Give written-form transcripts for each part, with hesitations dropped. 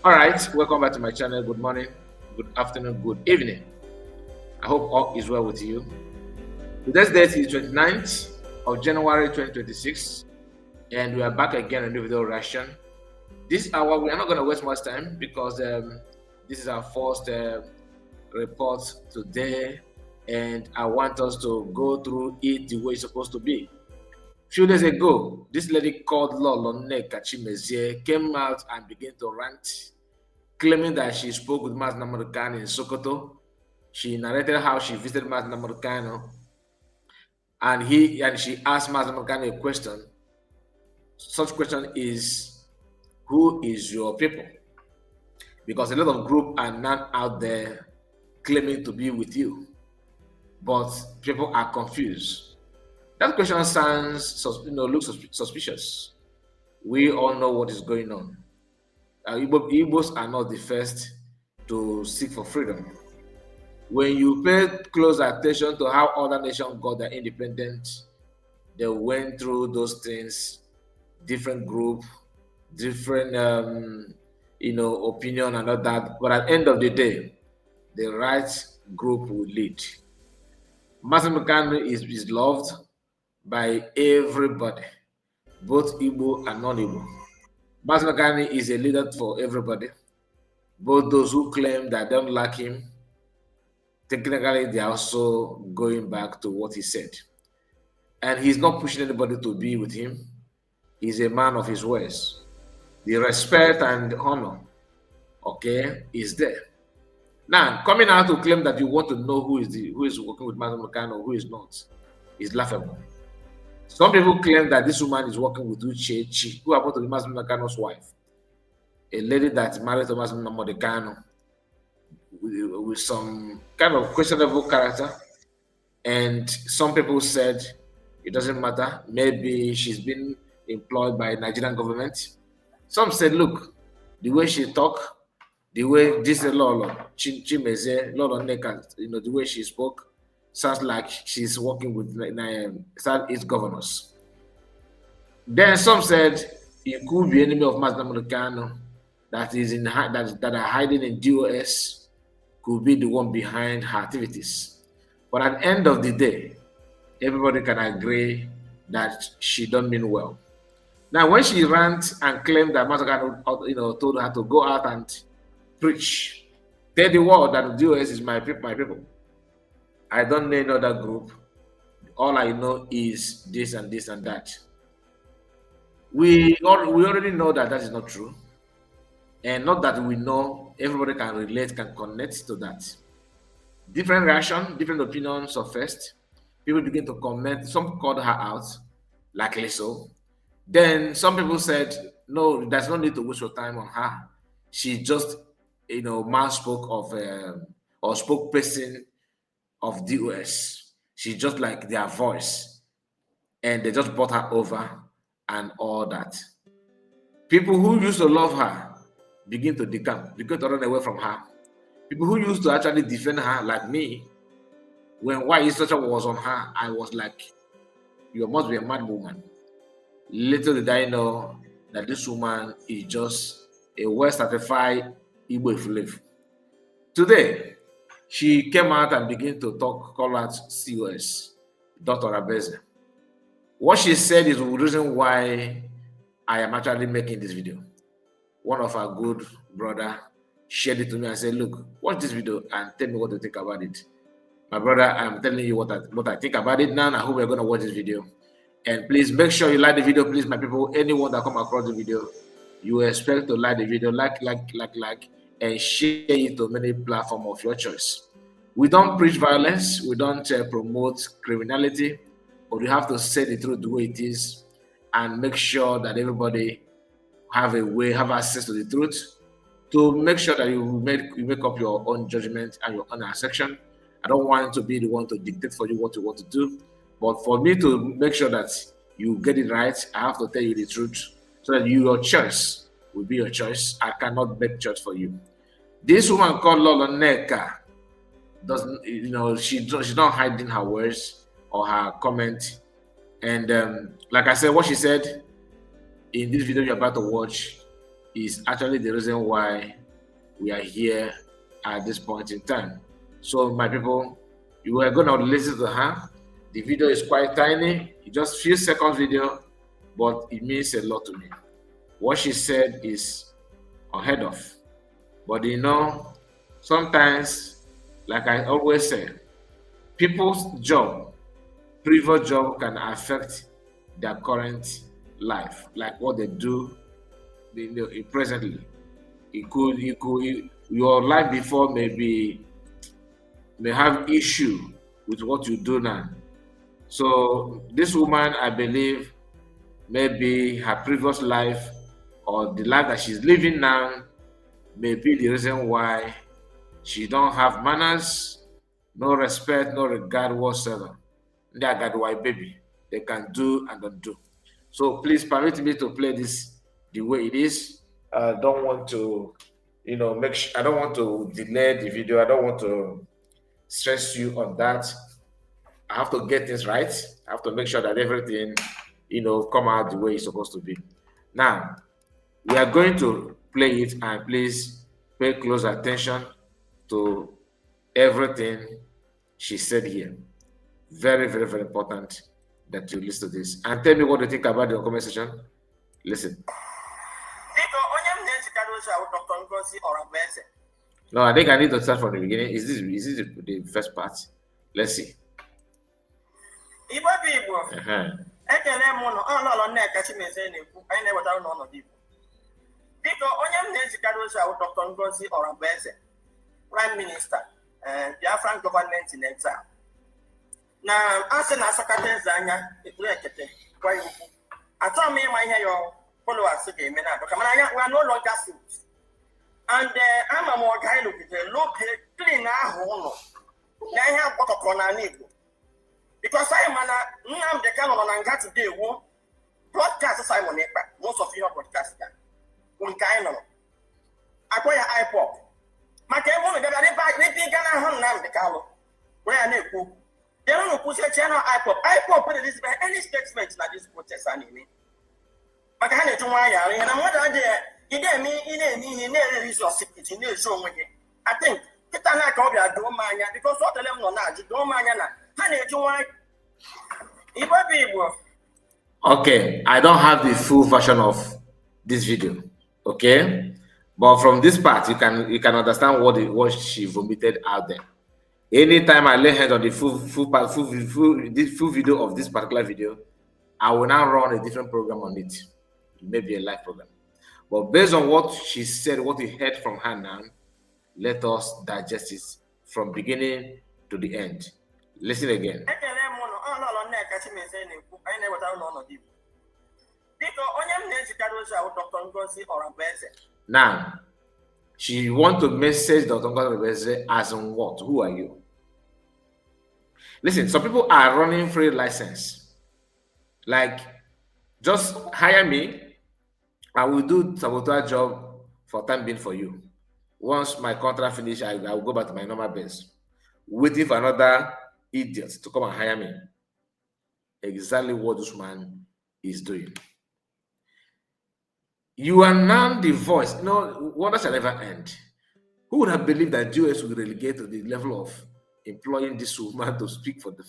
All right, welcome back to my channel. Good morning, good afternoon, good evening. I hope all is well with you. Today's date is 29th of January 2026, and we are back again on the video reaction. This hour, we are not going to waste much time because this is our first report today, and I want us to go through it the way it's supposed to be. A few days ago, this lady called Lolo, Nneka, Chimezie came out and began to rant, claiming that she spoke with Mas Nnamdi Kanu in Sokoto. She narrated how she visited Mas Nnamdi Kanu, and she asked Mas Nnamdi Kanu a question. Such question is, who is your people? Because a lot of groups are not out there claiming to be with you, but people are confused. That question sounds, looks suspicious. We all know what is going on. Igbos are not the first to seek for freedom. When you pay close attention to how other nations got their independence, they went through those things, different group, different opinion and all that. But at the end of the day, the right group will lead. Mas Nnamdi Kanu is loved by everybody, both Igbo and non-Igbo. Mas Nnamdi Kanu is a leader for everybody, both those who claim that they don't like him. Technically, they are also going back to what he said. And he's not pushing anybody to be with him. He's a man of his words. The respect and honor, is there. Now, coming out to claim that you want to know who is working with Mas Nnamdi Kanu, who is not, is laughable. Some people claim that this woman is working with Uchechi, who happened to be Mas Nnamdi Kanu's wife, a lady that married to Mas Nnamdi Kanu with some kind of questionable character. And some people said it doesn't matter. Maybe she's been employed by Nigerian government. Some said, look, the way she talk, the way this Lolo, Chimezie, Lolo Nneka, the way she spoke, sounds like she's working with Southeast governors. Then some said it could be enemy of Mas Nnamdi Kanu that are hiding in DOS, could be the one behind her activities. But at the end of the day, everybody can agree that she don't mean well. Now, when she ran and claimed that Mas Nnamdi Kanu, told her to go out and preach, tell the world that the DOS is my people. I don't know any other group. All I know is this and this and that. We already know that is not true. And not that we know, everybody can relate, can connect to that. Different reaction, different opinions surfaced. People begin to comment. Some called her out, likely so. Then some people said, no, there's no need to waste your time on her. She just, man spoke of, or spokesperson of DOS. She's just like their voice, and they just brought her over and all that. People who used to love her begin to decamp, begin to run away from her. People who used to actually defend her, like me, when white instruction was on her, I was like, you must be a mad woman. Little did I know that this woman is just a well-certified Igbo Efulefu. Today, she came out and began to call out COS, Dr. Orabueze. What she said is the reason why I am actually making this video. One of our good brother shared it to me and said, look, watch this video and tell me what you think about it. My brother, I'm telling you what I think about it now. I hope you're going to watch this video. And please make sure you like the video, please, my people. Anyone that come across the video, you expect to like the video, like, and share it to many platforms of your choice. We don't preach violence. We don't promote criminality, but we have to say the truth the way it is and make sure that everybody have access to the truth, to make sure that you make up your own judgment and your own section. I don't want to be the one to dictate for you what you want to do, but for me to make sure that you get it right, I have to tell you the truth so that your choice will be your choice. I cannot make choice for you. This woman called Lolo Nneka doesn't, she's not hiding her words or her comment. And like I said, what she said in this video you're about to watch is actually the reason why we are here at this point in time. So, my people, you are going to listen to her. The video is quite tiny, it's just few seconds video, but it means a lot to me. What she said is unheard of. But sometimes, like I always say, people's job, previous job can affect their current life, like what they do presently. Your life before may have issue with what you do now. So this woman, I believe, maybe her previous life or the life that she's living now may be the reason why she don't have manners, no respect, no regard whatsoever. They are got white baby. They can do and don't do. So please permit me to play this the way it is. I don't want to, I don't want to delay the video. I don't want to stress you on that. I have to get this right. I have to make sure that everything, come out the way it's supposed to be. Now, we are going to play it, and please pay close attention to everything she said here. Very, very, very important that you listen to this. And tell me what you think about the comment section. Listen. No, I think I need to start from the beginning. Is this the first part? Let's see. Ekele m ụnụ ọlọlọ Nneka Chimezie na-ekwu anyị na-ewetara n'ọnọdụ Igbo. Biko onye m na-ezikarị ozi ahụ Dr. Ngozi Orabueze, Prime Minister, Biafran Government in Exile. Na asị na asakata eze anya ekpuru ekete gwa ya ukwu. Achọghị m ịma ihe ya followers ga-eme na adọ kamara anya we no longer suit. And ama m ọga anyị lụgidere loke clean ahụ ụlọ na ihe akpọtọkọ n'ala Igbo. Because Simon Nnamdi Kanu on nga today wo broadcast Simon Ekpa most of your broadcast ka unkai no akoya iPop maka ebo no bia ba ni bi Ghana ho Nnamdi Kanu where na ekwu they no push channel iPop put this by any statement na this protest ani maka ha na tunwa ya na mo da je ide mi ine na resource secret na ezo onwe ge I think kita na ka obi ado manya because what them no na aju do manya na okay, I don't have the full version of this video, okay, but from this part you can understand what she vomited out there. Anytime I lay hands on the full video of this particular video, I will now run a different program on it. It may be a live program, but based on what she said, what we heard from her now, let us digest it from beginning to the end. Listen again. Now, she want to message Dr. Orabueze as in what? Who are you? Listen, some people are running free license. Like, just hire me, I will do sabotage job for time being for you. Once my contract finish, I will go back to my normal base, waiting for another idiot to come and hire me. Exactly what this man is doing. You are now the voice. Wonder shall never end. Who would have believed that US would relegate to the level of employing this woman to speak for them?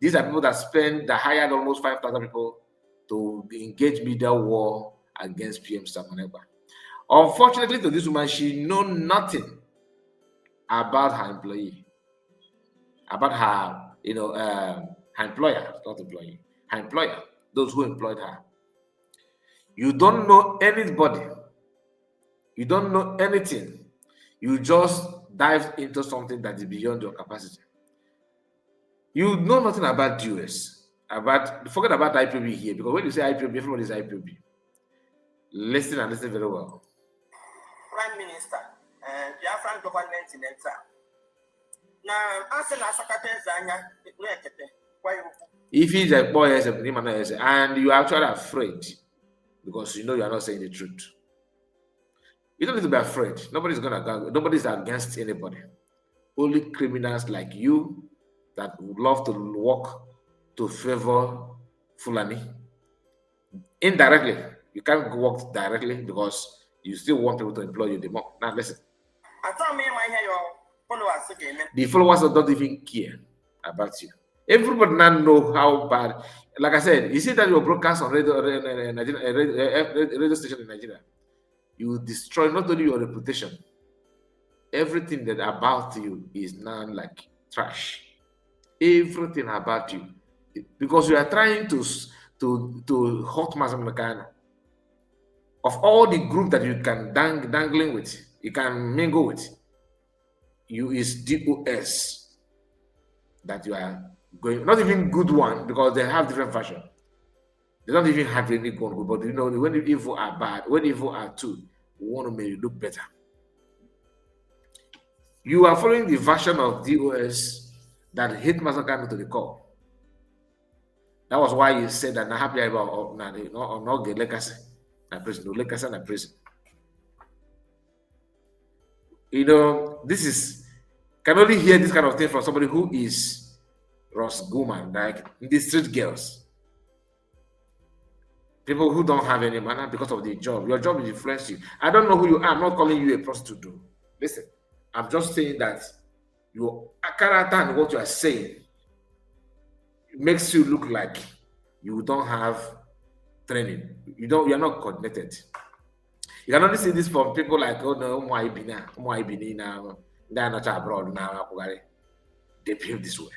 These are people that hired almost 5,000 people to engage media war against PM Samaneba. Unfortunately, to this woman, she knows nothing about her employee, about her, her employer, not employee, her employer, those who employed her. You don't know anybody. You don't know anything. You just dive into something that is beyond your capacity. You know nothing about US. Forget about IPOB here, because when you say IPOB, everybody is IPOB. Listen and listen very well. Prime Minister, Biafran Government in Exile. If he's a boy and you are actually afraid because you are not saying the truth, you don't need to be afraid. Nobody's against anybody. Only criminals like you that would love to work to favor Fulani. Indirectly, you can't work directly because You still want people to employ you the more. Now listen. I told me my hair your followers again. The followers don't even care about you. Everybody now know how bad. Like I said, you see that your broadcast on radio station in Nigeria, you destroy not only your reputation, everything that about you is now like trash. Everything about you, because you are trying to hurt Mazam Nakano. Of all the group that you can dangling with, you can mingle with, you is DOS that you are going, not even good one, because they have different fashion. They don't even have any gun, but you know, when the evil are bad, when evil are two, we want to make you look better. You are following the version of DOS that hate Mazakano to the core. That was why you said that na happy about not get legacy na prison, no legacy na prison. You know, this is can only hear this kind of thing from somebody who is Ross Guman, like the street girls. People who don't have any manner because of the job. Your job will influence you. I don't know who you are. I'm not calling you a prostitute. Listen, I'm just saying that your character and what you are saying makes you look like you don't have training. You're not coordinated. You can only see this from people like, oh no, now, they're not abroad now. They behave this way.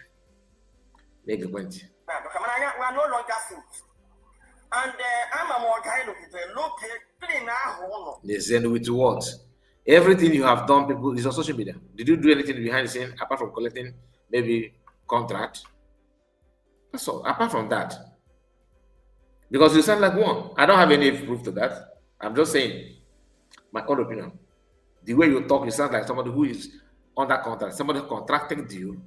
Make a point. We are no longer fools. And I'm a more kind of look clean now. Listen, with what? Everything you have done, people, is on social media. Did you do anything behind the scene apart from collecting maybe contract? That's all. Apart from that, because you sound like one. I don't have any proof to that. I'm just saying my own opinion. The way you talk, you sound like somebody who is under contract. Somebody contracted you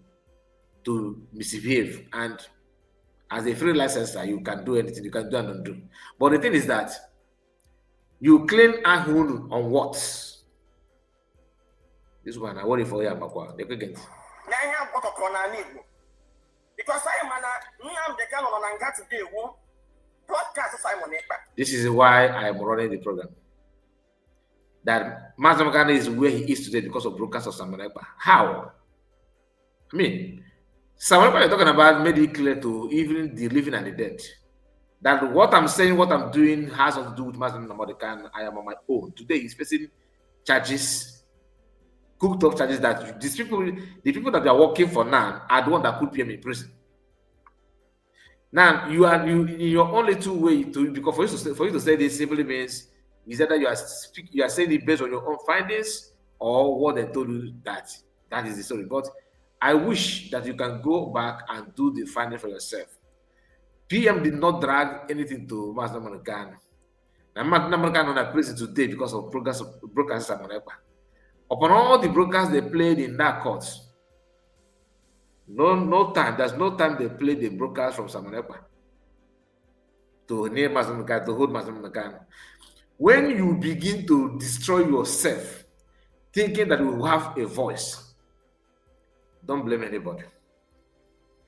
to misbehave, and as a free licenser, you can do anything. You can do and undo. But the thing is that you claim Ahun on what? This one, I worry for you, Makwa. They could get. Because I'm the kind of Nneka today who broadcast Simon Nneka. This is why I am running the program. That Mazam Ghana is where he is today because of broadcast of Simon Nneka. How? I mean, Simon Nneka is talking about made it clear to even the living and the dead that what I'm saying, what I'm doing has nothing to do with Mazam Nneka. I am on my own. Today he's facing charges, cooked up charges that these people, the people that they are working for now, are the one that put PM in prison. Now you your only two way to, because for you to say this simply means is that you are saying it based on your own findings or what they told you that is the story. But I wish that you can go back and do the finding for yourself. PM did not drag anything to Master Nneka. Now Master Nneka on a prison today because of broadcasts at Monepa. Upon all the broadcasts they played in that court, no time. There's no time they play the broadcast from Samanepa to near Master Nneka, to hold Master Nneka. When you begin to destroy yourself, thinking that you will have a voice, don't blame anybody.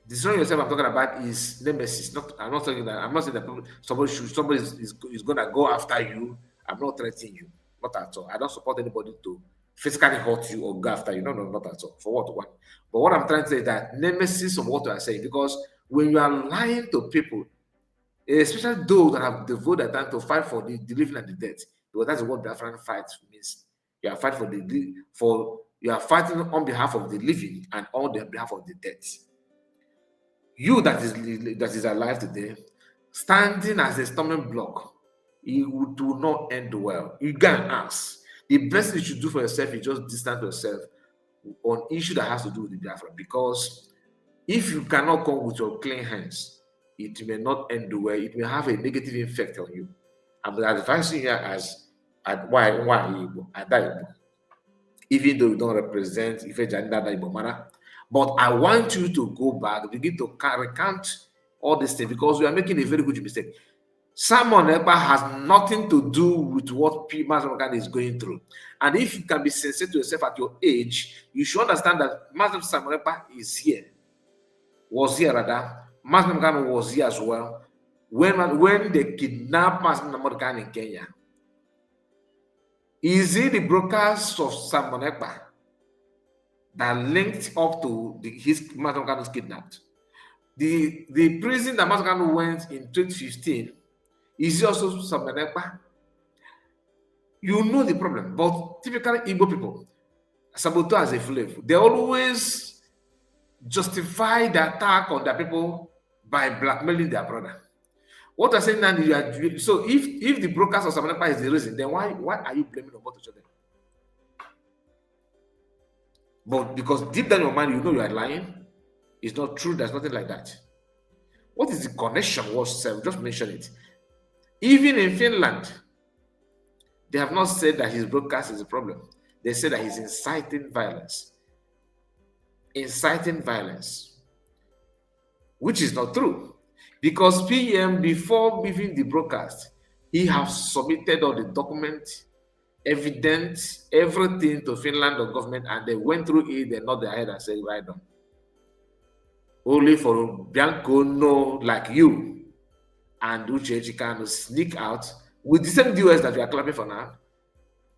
Destroying yourself, I'm talking about is nemesis. I'm not saying that somebody is gonna go after you. I'm not threatening you, not at all. I don't support anybody to physically hurt you or go after you. No, not at all. For what? But what I'm trying to say is that nemesis of what you are saying, because when you are lying to people, especially those that have devoted their time to fight for the living and the dead, because that's what Biafran fight means. You are fighting you are fighting on behalf of the living and on behalf of the dead. You that is alive today, standing as a stumbling block, it will not end well. You can ask. The best thing you should do for yourself is just distance yourself on issue that has to do with the Biafra, because if you cannot come with your clean hands, it may not end well. It may have a negative effect on you. I'm advising you as why even though you don't represent if a gender manner, but I want you to go back, begin to recount all these things, because we are making a very huge mistake. Simon Nneka has nothing to do with what Master Nneka is going through. And if you can be sincere to yourself at your age, you should understand that Master Simon Nneka was here rather. Master Nneka was here as well. When they kidnapped Master Nneka in Kenya, Is it the broadcast of Simon Ekpa that linked up to his Mazukano was kidnapped? The prison that Mazukano went in 2015 is also Simon Ekpa. You know the problem, but typically Igbo people, Saboteur as Efulefu, they always justify the attack on their people by blackmailing their brother. What I'm saying now is, so if the broadcast of Simon Ekpa is the reason, then why are you blaming on both each other? But because deep down in your mind, you know you are lying. It's not true. There's nothing like that. What is the connection? Just mention it. Even in Finland, they have not said that his broadcast is a problem. They say that he's inciting violence. Inciting violence. Which is not true. Because PM, before leaving the broadcast, he has submitted all the documents, evidence, everything to Finland or government, and they went through it, they nod their head and said, right on. Only for Bianco no like you and Uche Chikano to sneak out with the same US that you are clapping for now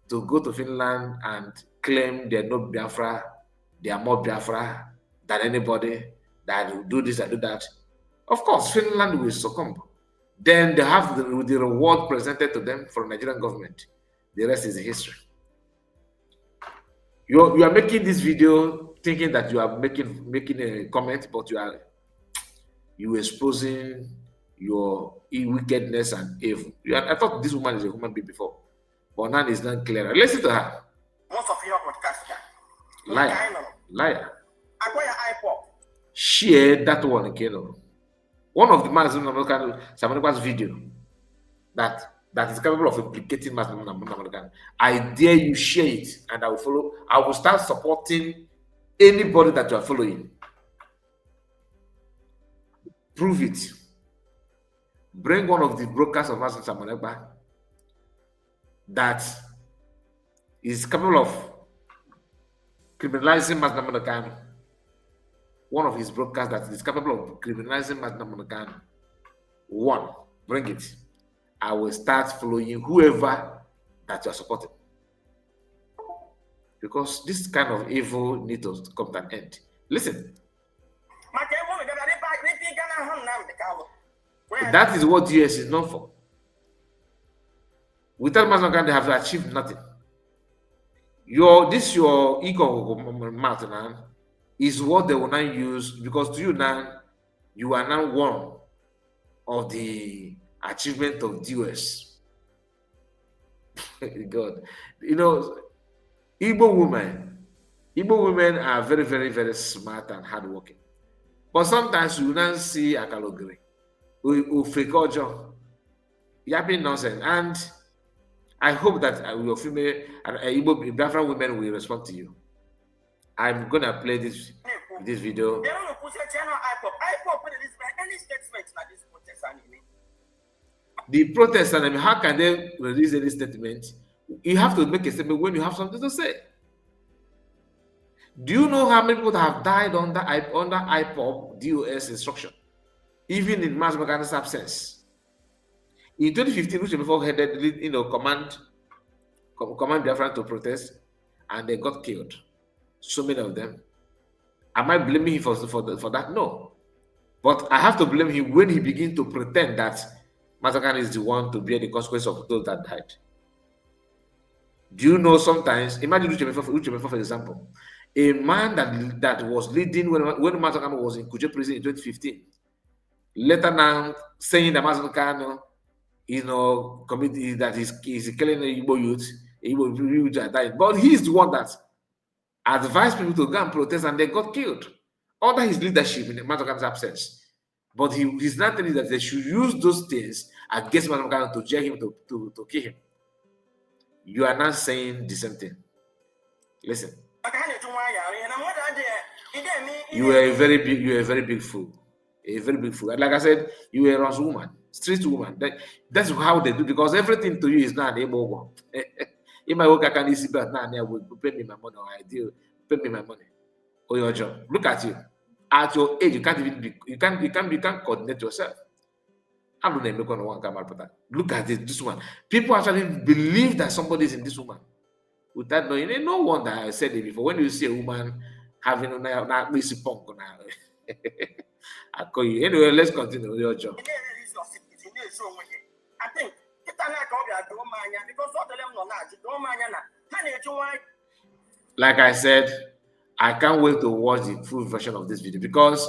to go to Finland and claim they're not Biafra, they are more Biafra than anybody that will do this and do that. Of course, Finland will succumb. Then they have the reward presented to them from the Nigerian government. The rest is history. You are making this video thinking that you are making a comment, but you exposing your wickedness and evil. I thought this woman is a human being before, but now it's not clear. Listen to her. Most of your podcast. Liar. iPod. Share that one again. One of the man's Samanika's video that is capable of implicating Master. I dare you share it, and I will follow. I will start supporting anybody that you are following. Prove it. Bring one of the broadcasts of Master Samanekba that is capable of criminalizing Master Namanakano. One of his broadcasts that is capable of criminalizing Master Namanakano. One, bring it. I will start following whoever that you are supporting. Because this kind of evil needs to come to an end. Listen. That is what US is known for. Without Master they have achieved nothing. Your ego mouth now is what they will now use, because to you now, you are now one of the achievement of the US. God, Igbo women are very, very, very smart and hardworking. But sometimes you now see Akalogri, who fake ojo, yapping nonsense. And I hope that your female and Igbo Biafra women will respond to you. I'm gonna play this video. The protest, and how can they release any statement? You have to make a statement when you have something to say. Do you know how many people have died under IPOB DOS instruction, even in Mass Magana's absence? In 2015, which before headed, command Biafran to protest, and they got killed. So many of them. Am I blaming him for that? No. But I have to blame him when he begins to pretend that Masakan is the one to bear the consequence of those that died. Do you know sometimes, imagine Uche, for example, a man that was leading when Masakan was in Kuje prison in 2015, later now saying that Masakan, committee that he's killing the Igbo youth that died. But he's the one that advised people to go and protest, and they got killed under his leadership in Masakan's absence. But he's not telling that they should use those things against Masakan to jail him, to kill him. You are not saying the same thing. Listen. You are a very big fool. A very big fool. And like I said, you are a Ross woman, street woman. That's how they do, because everything to you is not able. In my work, I can easy, but now I will pay me my money, or I do pay me my money or your job. Look at you. At your age, you can't even you can't coordinate yourself. How do they make one camera? Look at this woman. People actually believe that somebody is in this woman. without knowing. And no wonder I said it before. When you see a woman having a basic punk now, I call you. Anyway, let's continue with your job. I think because all the like I said, I can't wait to watch the full version of this video because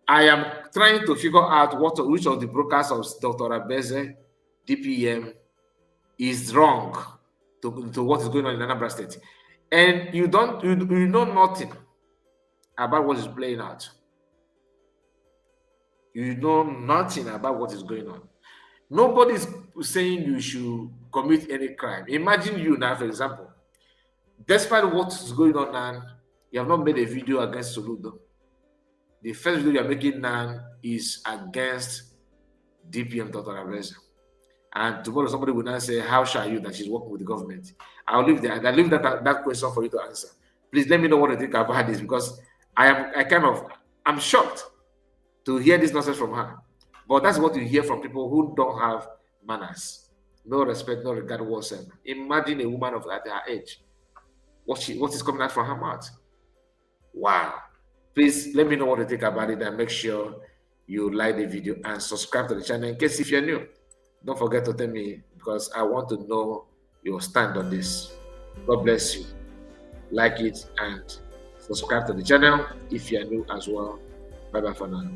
I am trying to figure out which of the brokers of Dr. Orabueze, DPM, is wrong to what is going on in Anambra State. And you know nothing about what is playing out. You know nothing about what is going on. Nobody is saying you should commit any crime. Imagine you now, for example, despite what is going on now, you have not made a video against Soludo. The first video you're making now is against DPM Dr. Orabueze. And tomorrow somebody will now say, how sure are you that she's working with the government? I'll leave that question for you to answer. Please let me know what you think about this, because I'm shocked to hear this nonsense from her. But that's what you hear from people who don't have manners. No respect, no regard whatsoever. Imagine a woman at her age. What is coming out from her mouth? Wow. Please let me know what you think about it, and make sure you like the video and subscribe to the channel in case if you're new. Don't forget to tell me, because I want to know your stand on this. God bless you. Like it and subscribe to the channel if you're new as well. Bye bye for now.